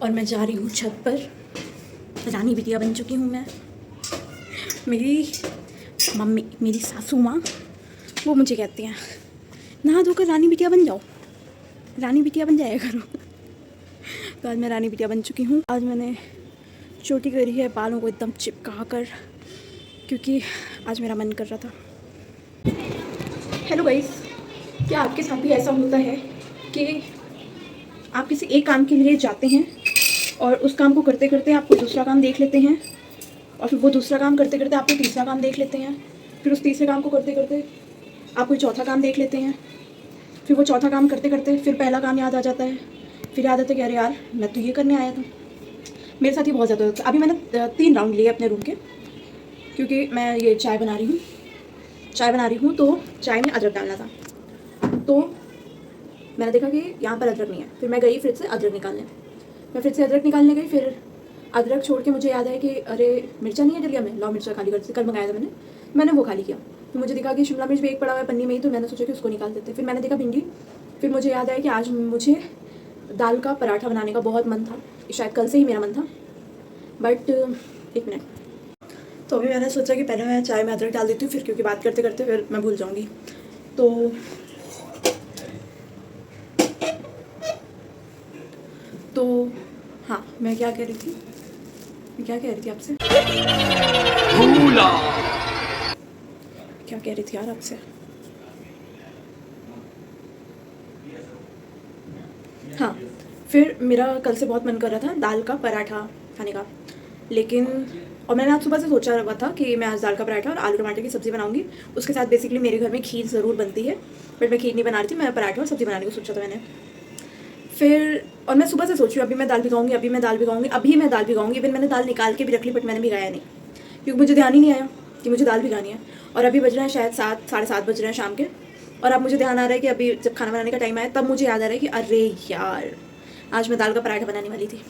और मैं जा रही हूँ छत पर। रानी बिटिया बन चुकी हूँ मैं। मेरी मम्मी, मेरी सासू माँ, वो मुझे कहती हैं नहा धोकर रानी बिटिया बन जाओ, रानी बिटिया बन जाया करो। तो आज मैं रानी बिटिया बन चुकी हूँ। आज मैंने चोटी करी है बालों को एकदम चिपका कर, क्योंकि आज मेरा मन कर रहा था। हेलो गाइस, क्या आपके साथ भी ऐसा होता है कि आप किसी एक काम के लिए जाते हैं और उस काम को करते करते आप कोई दूसरा काम देख लेते हैं, और फिर वो दूसरा काम करते करते आप कोई तीसरा काम देख लेते हैं, फिर उस तीसरे काम को करते करते आप कोई चौथा काम देख लेते हैं, फिर वो चौथा काम करते करते फिर पहला काम याद आ जाता है, फिर याद आता है कि अरे यार मैं तो ये करने आया था। मेरे साथ ये बहुत ज़्यादा होता है। अभी मैंने 3 राउंड लिए अपने रूम के, क्योंकि मैं ये चाय बना रही हूँ तो चाय में अदरक डालना था। तो मैंने देखा कि यहाँ पर अदरक नहीं है, फिर मैं गई फिर से अदरक निकालने। मैं फिर से अदरक निकालने गई, फिर अदरक छोड़ के मुझे याद आया कि अरे मिर्चा नहीं है डलिया में, लाओ मिर्चा खाली कर से कल मंगाया था मैंने वो खाली किया। फिर मुझे दिखा कि शिमला मिर्च भी एक पड़ा हुआ है पन्नी में ही, तो मैंने सोचा कि उसको निकाल देते। फिर मैंने देखा भिंडी। फिर मुझे याद आया कि आज मुझे दाल का पराठा बनाने का बहुत मन था, शायद कल से ही मेरा मन था, बट एक मिनट। तो अभी मैंने सोचा कि पहले मैं चाय में अदरक डाल देती हूँ, फिर क्योंकि बात करते करते फिर मैं भूल जाऊँगी। तो हाँ, मैं क्या कह रही थी आपसे? क्या कह रही थी यार आपसे? हाँ, फिर मेरा कल से बहुत मन कर रहा था दाल का पराठा खाने का, लेकिन और मैंने आज सुबह से सोचा हुआ था कि मैं आज दाल का पराठा और आलू टमाटर की सब्ज़ी बनाऊंगी। उसके साथ बेसिकली मेरे घर में खीर ज़रूर बनती है, बट मैं खीर नहीं बना रही थी, मैं पराठा और सब्ज़ी बनाने को सोचा था मैंने। फिर और मैं सुबह से सोच रही हूँ अभी मैं दाल भिगाऊंगी, अभी मैं दाल भिगाऊंगी। इवन मैंने दाल निकाल के भी रख ली, बट मैंने भिगाया नहीं, क्योंकि मुझे ध्यान ही नहीं आया कि मुझे दाल भिगानी है। और अभी बज रहे हैं शायद 7, साढ़े 7 बज रहे हैं शाम के, और अब मुझे ध्यान आ रहा है कि अभी जब खाना बनाने का टाइम आया तब मुझे याद आ रहा है कि अरे यार आज मैं दाल का पराठा बनाने वाली थी,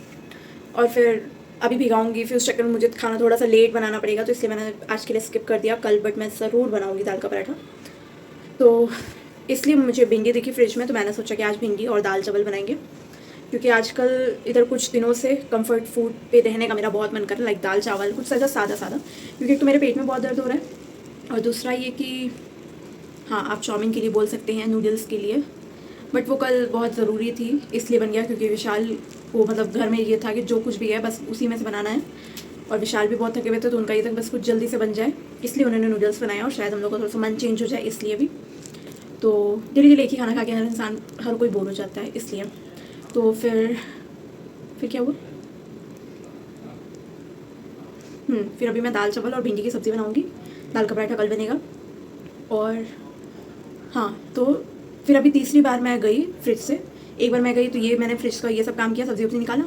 और फिर अभी भिगाऊंगी, फिर उस चक्कर में मुझे खाना थोड़ा सा लेट बनाना पड़ेगा, तो इसलिए मैंने आज के लिए स्किप कर दिया कल, बट मैं ज़रूर बनाऊंगी दाल का पराठा। तो इसलिए मुझे भिंडी दिखी फ्रिज में, तो मैंने सोचा कि आज भिंडी और दाल चावल बनाएंगे, क्योंकि आजकल इधर कुछ दिनों से कंफर्ट फूड पे रहने का मेरा बहुत मन कर रहा है, लाइक दाल चावल कुछ ऐसा सादा, क्योंकि एक तो मेरे पेट में बहुत दर्द हो रहा है, और दूसरा ये कि हाँ आप चाउमीन के लिए बोल सकते हैं, नूडल्स के लिए, बट वो कल बहुत ज़रूरी थी इसलिए बन गया, क्योंकि विशाल को मतलब घर में ये था कि जो कुछ भी है बस उसी में से बनाना है, और विशाल भी बहुत थके हुए थे, तो उनका ये तक बस कुछ जल्दी से बन जाए, इसलिए उन्होंने नूडल्स बनाया, और शायद हम लोग का थोड़ा सा मन चेंज हो जाए इसलिए भी। तो धीरे धीरे एक ही खाना खा के हर इंसान हर कोई बोर हो जाता है, इसलिए। तो फिर क्या हुआ? फिर अभी मैं दाल चावल और भिंडी की सब्ज़ी बनाऊंगी, दाल का पराठा कल बनेगा। और हाँ, तो फिर अभी तीसरी बार मैं गई फ्रिज से। एक बार मैं गई तो ये मैंने फ्रिज का ये सब काम किया, सब्ज़ी वब्ज़ी निकाला।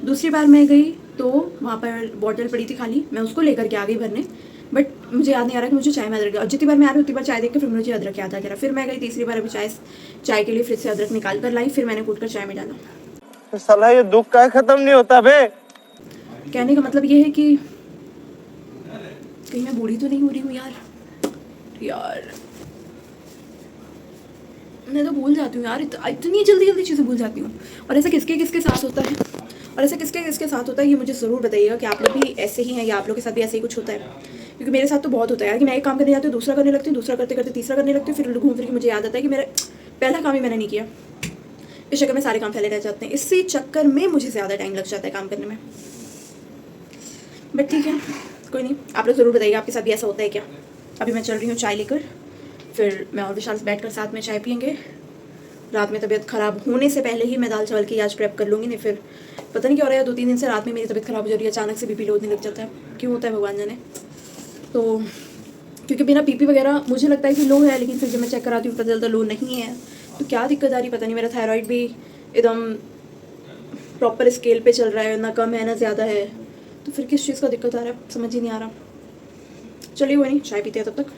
दूसरी बार मैं गई तो वहाँ पर बॉटल पड़ी थी खाली, मैं उसको लेकर के आ गई भरने, बट मुझे याद नहीं आ रहा कि मुझे चाय में अदरक, और जितनी बार मैं आ रही उतनी बार चाय देख के फिर मुझे अदरक याद आ गया। फिर मैं गई तीसरी बार, अभी चाय के लिए फ्रिज से अदरक निकाल कर लाई, फिर मैंने कूट कर चाय में डाला। साला ये दुख का खत्म नहीं होता बे। कहने का मतलब ये है कि कहीं मैं बूढ़ी तो नहीं हो रही हूँ यार मैं तो भूल जाती हूँ यार, इतनी जल्दी चीज़ें भूल जाती हूँ। और ऐसा किसके साथ होता है, ये मुझे ज़रूर बताइएगा कि आप लोग भी ऐसे ही हैं, या आप लोग के साथ भी ऐसे ही कुछ होता है, क्योंकि मेरे साथ तो बहुत होता है यार, कि मैं एक काम करने जाती हूँ, दूसरा करने लगती हूँ, दूसरा करते करते तीसरा करने लगती हूँ, फिर घूम फिर के मुझे याद आता है कि मेरा पहला काम ही मैंने नहीं किया। इस चक्कर में सारे काम फैले रह जाते हैं, इसी चक्कर में मुझे ज़्यादा टाइम लग जाता है काम करने में। बट ठीक है, कोई नहीं, आप लोग ज़रूर बताइए आपके साथ भी ऐसा होता है क्या। अभी मैं चल रही हूँ चाय लेकर, फिर मैं और विशाल से बैठकर साथ में चाय पियेंगे। रात में तबीयत ख़राब होने से पहले ही मैं दाल चावल की आज प्रेप कर लूँगी, नहीं फिर पता नहीं क्या हो रहा है, 2-3 दिन से रात में मेरी तबीयत ख़राब हो जा रही है, अचानक से बीपी लो होने लग जाता है, क्यों होता है भगवान जाने। तो क्योंकि मेरा बीपी वगैरह मुझे लगता है कि लो है, लेकिन फिर जब मैं चेक कराती हूँ पता चलता लो नहीं है, तो क्या दिक्कत आ रही पता नहीं। मेरा थायराइड भी एकदम प्रॉपर स्केल पे चल रहा है, ना कम है ना ज़्यादा है, तो फिर किस चीज़ का दिक्कत आ रहा है समझ ही नहीं आ रहा। चलिए वो नहीं, चाय पीते हैं तब तक।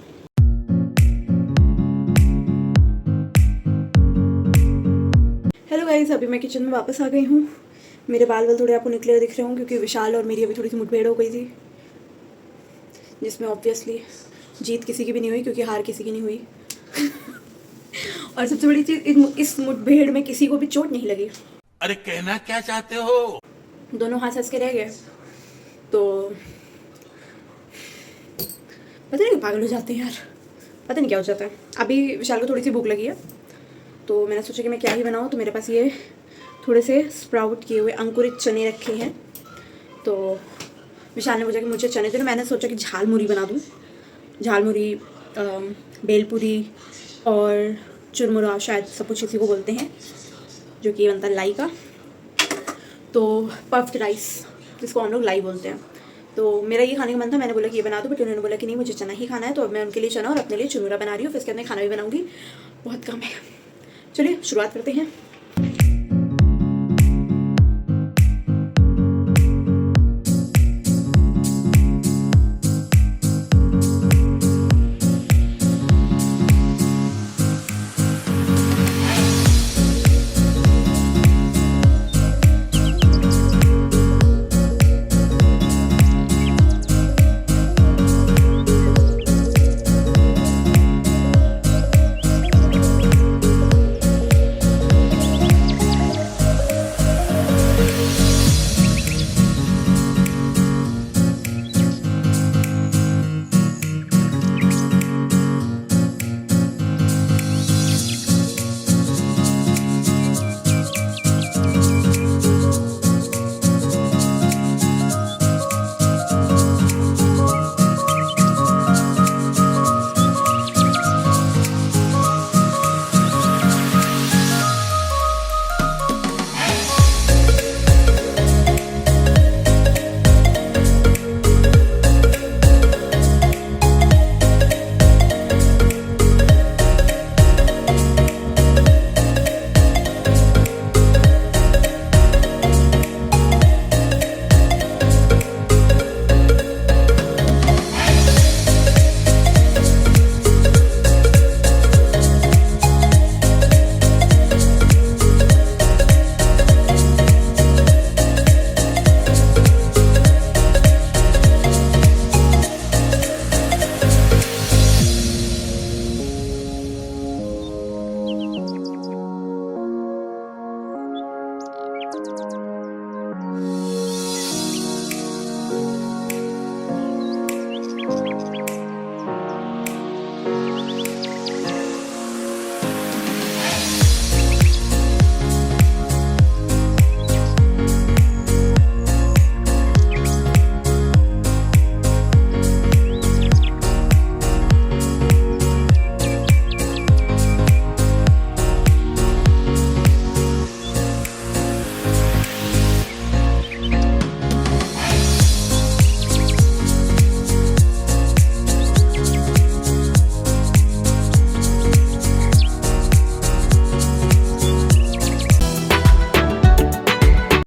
हेलो गाइस, अभी मैं किचन में वापस आ गई हूँ। मेरे बाल थोड़े आपको निकले दिख रहे हों, क्योंकि विशाल और मेरी अभी थोड़ी सी मुठभेड़ हो गई थी, जिसमें ऑब्वियसली जीत किसी की भी नहीं हुई, क्योंकि हार किसी की नहीं हुई। और सबसे बड़ी चीज़, इस मुठभेड़ में किसी को भी चोट नहीं लगी। अरे कहना क्या चाहते हो? दोनों हाथ हंस के रह गए। तो पता नहीं पागल हो जाते हैं यार, पता नहीं क्या हो जाता है। अभी विशाल को थोड़ी सी भूख लगी है, तो मैंने सोचा कि मैं क्या ही बनाऊँ। तो मेरे पास ये थोड़े से स्प्राउट किए हुए अंकुरित चने रखे हैं। तो विशाल ने पूछा कि मुझे चने दे, तो मैंने सोचा कि झालमुरी बना दूँ। झालमुरी, बेलपूरी और चुरमुरा, शायद सब कुछ इसी को बोलते हैं, जो कि बनता है लाई का। तो पफ्ड राइस, जिसको हम लोग लाई बोलते हैं। तो मेरा ये खाने का मन था, मैंने बोला कि ये बना दो, बट उन्होंने बोला कि नहीं मुझे चना ही खाना है। तो अब मैं उनके लिए चना और अपने लिए चुरमुरा बना रही हूँ, फिर इसके अंदर खाना भी बनाऊँगी। बहुत काम है, चलिए शुरुआत करते हैं।